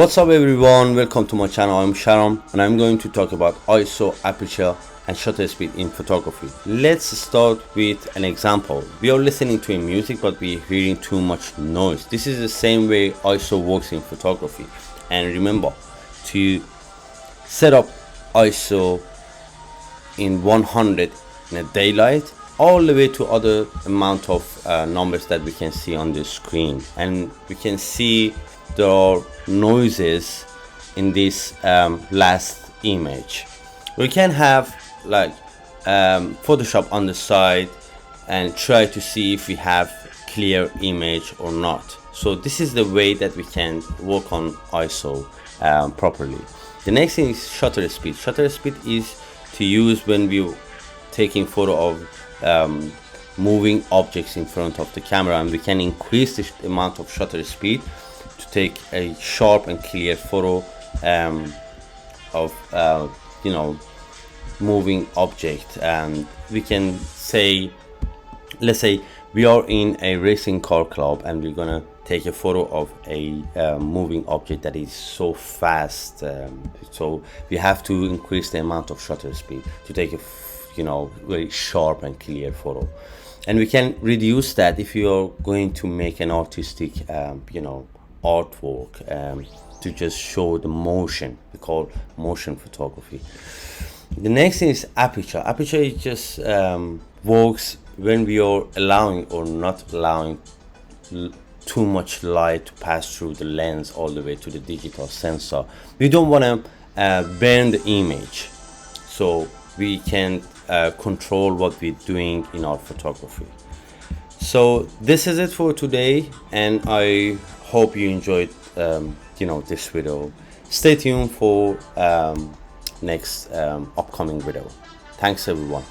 What's up everyone, welcome to my channel. I'm Sharon and I'm going to talk about ISO, aperture and shutter speed in photography. Let's start with an example. We are listening to a music but we're hearing too much noise. This is the same way ISO works in photography. And remember to set up ISO in 100 in a daylight all the way to other amount of numbers that we can see on the screen, and we can see there are noises in this last image. We can have like Photoshop on the side and try to see if we have clear image or not. So this is the way that we can work on ISO properly. The next thing is shutter speed. Shutter speed is to use when we're taking photo of moving objects in front of the camera, and we can increase the amount of shutter speed to take a sharp and clear photo of moving object. And we can say, let's say we are in a racing car club and we're gonna take a photo of a moving object that is so fast, so we have to increase the amount of shutter speed to take a very sharp and clear photo. And we can reduce that if you are going to make an artistic artwork, to just show the motion. We call motion photography. The next thing is aperture. Aperture is just works when we are allowing or not allowing too much light to pass through the lens all the way to the digital sensor. We don't want to burn the image, so we can control what we're doing in our photography. So this is it for today, and I hope you enjoyed this video. Stay tuned for next upcoming video. Thanks everyone.